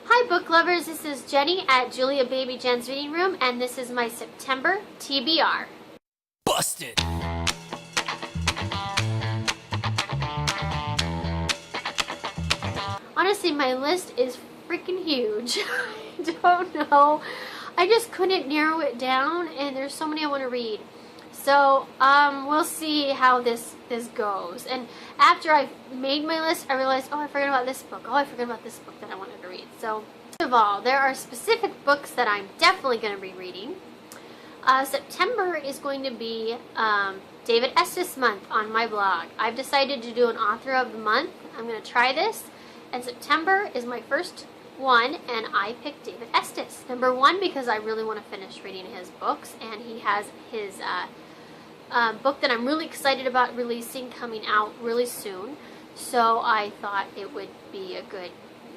Hi book lovers, this is Jenny at Julia Baby Jen's Reading Room, and this is my September TBR. Busted! Honestly, my list is freaking huge. I don't know. I just couldn't narrow it down, and there's so many I want to read. So, we'll see how this goes. And after I made my list, I realized, oh, I forgot about this book. Oh, I forgot about this book that I wanted to read. So, first of all, there are specific books that I'm definitely going to be reading. September is going to be David Estes month on my blog. I've decided to do an author of the month. I'm going to try this. And September is my first one, and I picked David Estes. Number one, because I really want to finish reading his books, and he has his book that I'm really excited about releasing coming out really soon. So I thought it would be a good,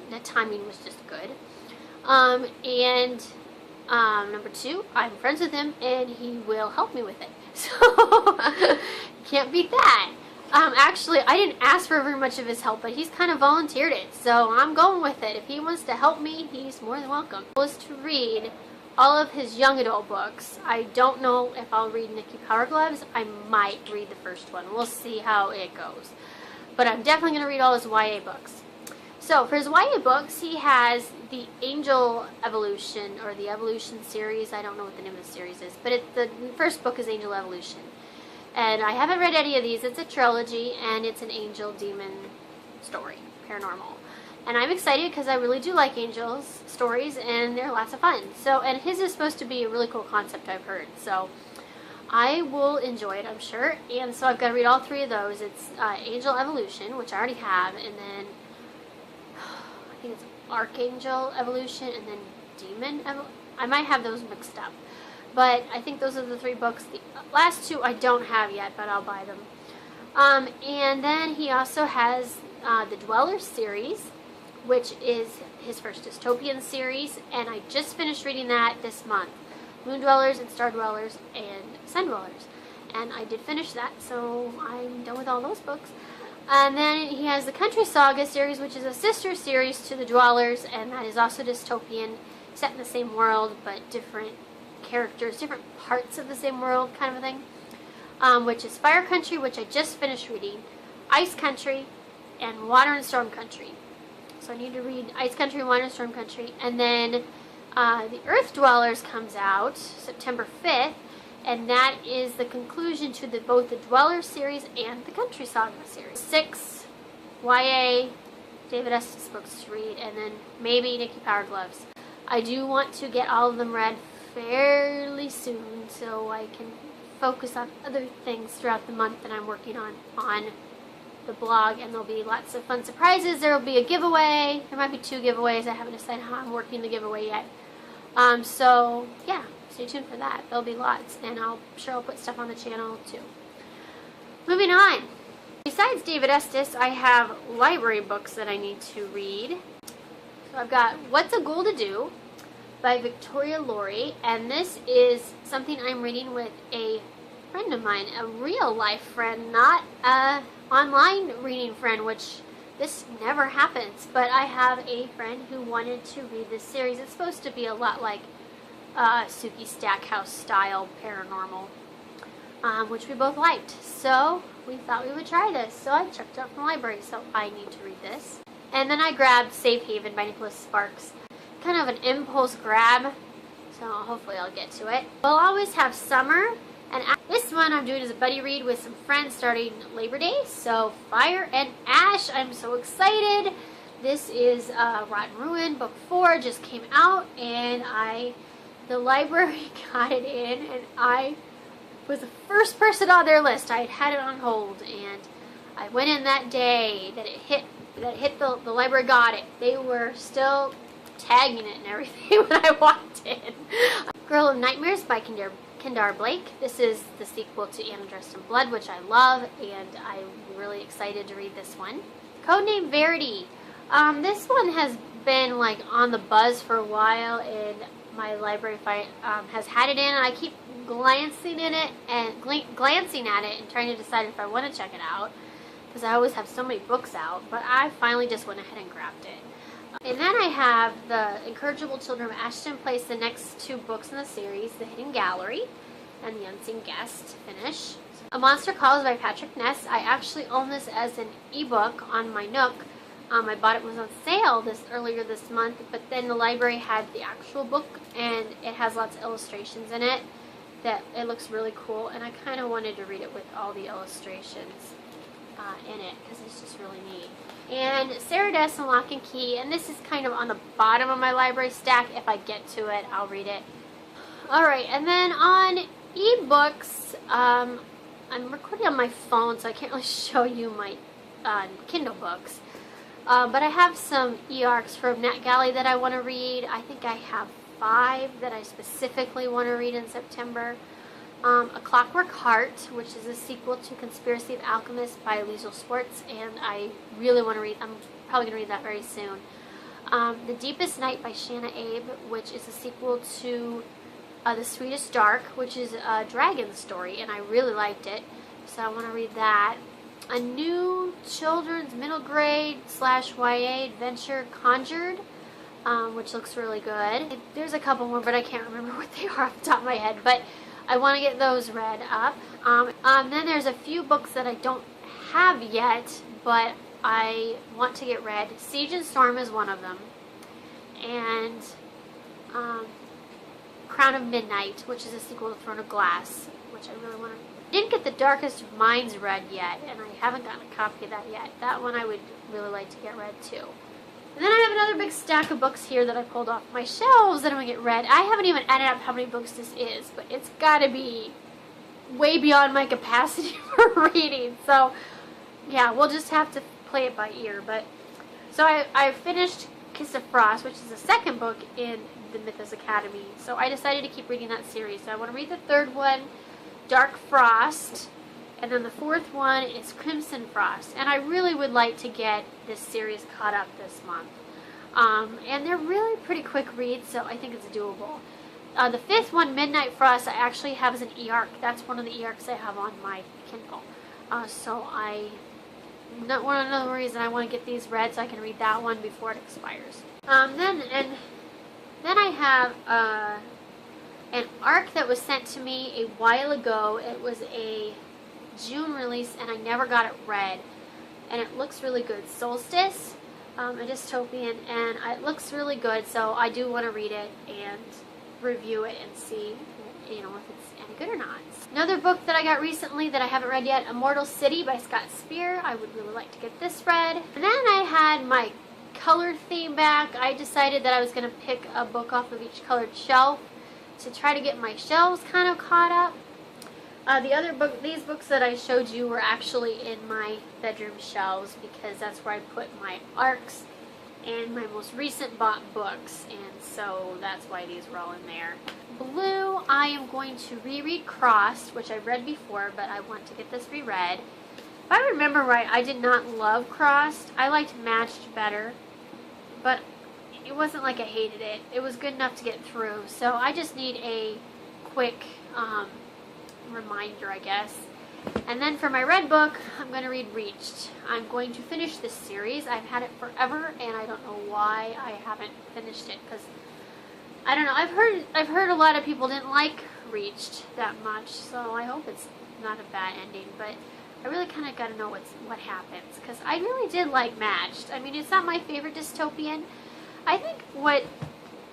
the timing was just good. Number two, I'm friends with him, and he will help me with it. So, can't beat that. Actually, I didn't ask for very much of his help, but he's kind of volunteered it, so I'm going with it. If he wants to help me, he's more than welcome. I was to read all of his young adult books. I don't know if I'll read Nikki Power Gloves. I might read the first one. We'll see how it goes. But I'm definitely going to read all his YA books. So, for his YA books, he has the Angel Evolution, or the Evolution series. I don't know what the name of the series is, but the first book is Angel Evolution. And I haven't read any of these. It's a trilogy, and it's an angel-demon story, paranormal. And I'm excited because I really do like angels stories, and they're lots of fun. So, and his is supposed to be a really cool concept, I've heard. So, I will enjoy it, I'm sure. And so I've got to read all three of those. It's Angel Evolution, which I already have, and then I think it's Archangel Evolution, and then Demon Evolution. I might have those mixed up. But I think those are the three books. The last two I don't have yet, but I'll buy them. And then he also has the Dwellers series, which is his first dystopian series, and I just finished reading that this month. Moon Dwellers and Star Dwellers and Sun Dwellers. And I did finish that, so I'm done with all those books. And then he has the Country Saga series, which is a sister series to the Dwellers, and that is also dystopian, set in the same world, but different characters, different parts of the same world kind of a thing, which is Fire Country, which I just finished reading, Ice Country, and Water and Storm Country. So I need to read Ice Country, Water and Storm Country, and then the Earth Dwellers comes out September 5th, and that is the conclusion to both the Dwellers series and the Country Saga series. 6 YA David Estes books to read, and then maybe Nikki Power Gloves. I do want to get all of them read fairly soon, so I can focus on other things throughout the month that I'm working on the blog, and there'll be lots of fun surprises. There will be a giveaway. There might be 2 giveaways. I haven't decided how I'm working the giveaway yet. So yeah, stay tuned for that. There'll be lots, and I'm sure I'll put stuff on the channel too. Moving on. Besides David Estes, I have library books that I need to read. So I've got What's a Ghoul to Do by Victoria Laurie, and this is something I'm reading with a friend of mine, a real life friend, not a online reading friend, which this never happens, but I have a friend who wanted to read this series. It's supposed to be a lot like Sookie Stackhouse style paranormal, which we both liked, so we thought we would try this. So I checked out from the library, so I need to read this. And then I grabbed Safe Haven by Nicholas Sparks. Kind of an impulse grab, so hopefully I'll get to it. We'll always have summer, and this one I'm doing as a buddy read with some friends starting Labor Day. So Fire and Ash, I'm so excited. This is Rotten Ruin, book 4, just came out, and the library got it in, and I was the first person on their list. I had it on hold, and I went in that day that it hit the library got it. They were still tagging it and everything when I walked in. Girl of Nightmares by Kendar Blake. This is the sequel to Anna Dressed in Blood, which I love, and I'm really excited to read this one. Codename Verity. This one has been like on the buzz for a while, and my library has had it in, and I keep glancing at it and trying to decide if I want to check it out, because I always have so many books out, but I finally just went ahead and grabbed it. And then I have The Incorrigible Children of Ashton Place, the next 2 books in the series, The Hidden Gallery and The Unseen Guest, to finish. A Monster Calls by Patrick Ness. I actually own this as an ebook on my Nook. I bought it, was on sale earlier this month, but then the library had the actual book, and it has lots of illustrations in it that it looks really cool, and I kind of wanted to read it with all the illustrations in it because it's just really neat. And Sarah Dessen Lock and Key, and this is kind of on the bottom of my library stack. If I get to it, I'll read it. Alright, and then on ebooks, I'm recording on my phone, so I can't really show you my Kindle books. But I have some e-arcs from NetGalley that I want to read. I think I have 5 that I specifically want to read in September. A Clockwork Heart, which is a sequel to Conspiracy of Alchemists by Liesl Schwartz, and I really want to read. I'm probably going to read that very soon. The Deepest Night by Shanna Abe, which is a sequel to The Sweetest Dark, which is a dragon story, and I really liked it, so I want to read that. A new children's middle grade / YA adventure, Conjured, which looks really good. There's a couple more, but I can't remember what they are off the top of my head, but I want to get those read up. Then there's a few books that I don't have yet, but I want to get read. Siege and Storm is one of them, and Crown of Midnight, which is a sequel to Throne of Glass, which I really want to. Didn't get The Darkest of Minds read yet, and I haven't gotten a copy of that yet. That one I would really like to get read too. And then I have another big stack of books here that I pulled off my shelves that I'm going to get read. I haven't even added up how many books this is, but it's got to be way beyond my capacity for reading. So, yeah, we'll just have to play it by ear. But so I finished Kiss of Frost, which is the second book in the Mythos Academy. So I decided to keep reading that series. So I want to read the third one, Dark Frost, and then the fourth one is Crimson Frost. And I really would like to get this series caught up this month. And they're really pretty quick reads, so I think it's doable. The fifth one, Midnight Frost, I actually have as an e-arc. That's one of the e-arcs I have on my Kindle. So another reason I want to get these read so I can read that one before it expires. Then I have an arc that was sent to me a while ago. It was a June release, and I never got it read. And it looks really good. Solstice, a dystopian, and it looks really good. So I do want to read it and review it and see, if it's any good or not. Another book that I got recently that I haven't read yet, Immortal City by Scott Speer. I would really like to get this read. And then I had my color theme back. I decided that I was going to pick a book off of each colored shelf to try to get my shelves kind of caught up. These books that I showed you were actually in my bedroom shelves because that's where I put my arcs and my most recent bought books, and so that's why these were all in there. Blue, I am going to reread Crossed, which I've read before, but I want to get this reread. If I remember right, I did not love Crossed. I liked Matched better, but it wasn't like I hated it. It was good enough to get through, so I just need a quick reminder, I guess. And then for my red book, I'm going to read Reached. I'm going to finish this series. I've had it forever, and I don't know why I haven't finished it, because I don't know. I've heard a lot of people didn't like Reached that much, so I hope it's not a bad ending, but I really kind of got to know what happens, because I really did like Matched. I mean, it's not my favorite dystopian. I think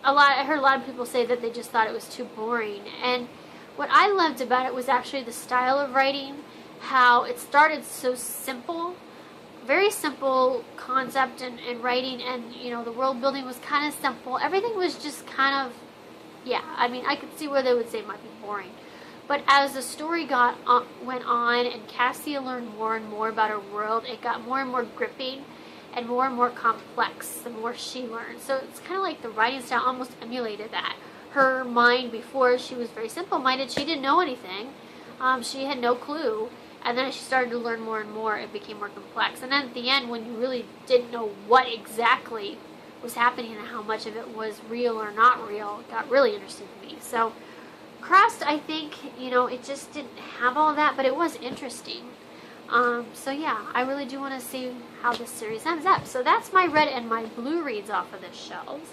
I heard a lot of people say that they just thought it was too boring, and what I loved about it was actually the style of writing, how it started so simple, very simple concept and writing, and the world building was kind of simple. Everything was just kind of, I mean, I could see where they would say it might be boring. But as the story went on and Cassia learned more and more about her world, it got more and more gripping and more complex the more she learned. So it's kind of like the writing style almost emulated that. Her mind before, she was very simple-minded. She didn't know anything. She had no clue. And then as she started to learn more and more, it became more complex. And then at the end, when you really didn't know what exactly was happening and how much of it was real or not real, it got really interesting to me. So Crossed, I think, it just didn't have all that, but it was interesting. So yeah, I really do want to see how this series ends up. So that's my red and my blue reads off of the shelves.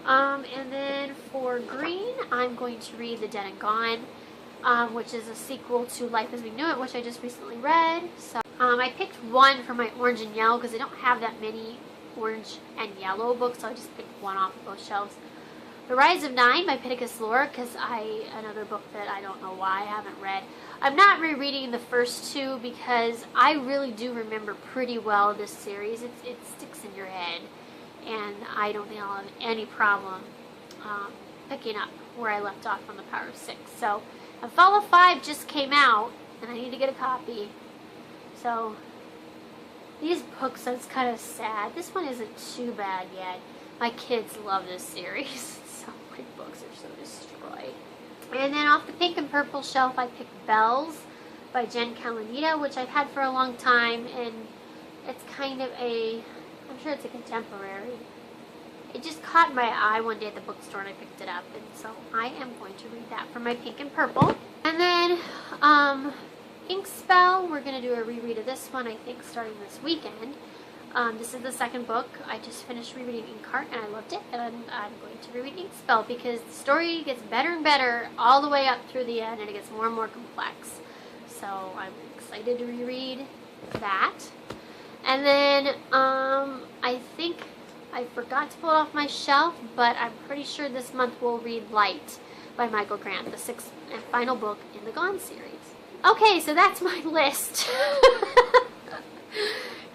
And then for green, I'm going to read The Dead and Gone, which is a sequel to Life as We Knew It, which I just recently read. So I picked one for my orange and yellow because I don't have that many orange and yellow books, so I just picked one off of both shelves. The Rise of Nine by Pittacus Lore, because another book that I don't know why I haven't read. I'm not rereading the first two because I really do remember pretty well this series. It sticks in your head, and I don't think I'll have any problem picking up where I left off on The Power of Six. So, Fallout 5 just came out, and I need to get a copy. So, these books, it's kind of sad. This one isn't too bad yet. My kids love this series. So my books are so destroyed. And then off the pink and purple shelf, I picked Bells by Jen Calanita, which I've had for a long time, and it's kind of I'm sure it's a contemporary. It just caught my eye one day at the bookstore and I picked it up, and so I am going to read that for my pink and purple. And then Ink Spell, we're going to do a reread of this one, I think, starting this weekend. This is the second book. I just finished rereading Inkheart and I loved it, and I'm going to reread Ink Spell because the story gets better and better all the way up through the end, and it gets more and more complex. So I'm excited to reread that. And then I think I forgot to pull it off my shelf, but I'm pretty sure this month we'll read Light by Michael Grant, the sixth and final book in the Gone series. Okay, so that's my list.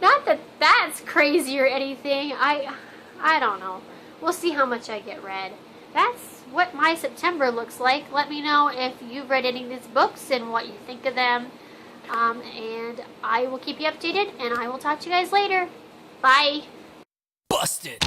Not that that's crazy or anything. I don't know. We'll see how much I get read. That's what my September looks like. Let me know if you've read any of these books and what you think of them. And I will keep you updated, and I will talk to you guys later. Bye. Busted.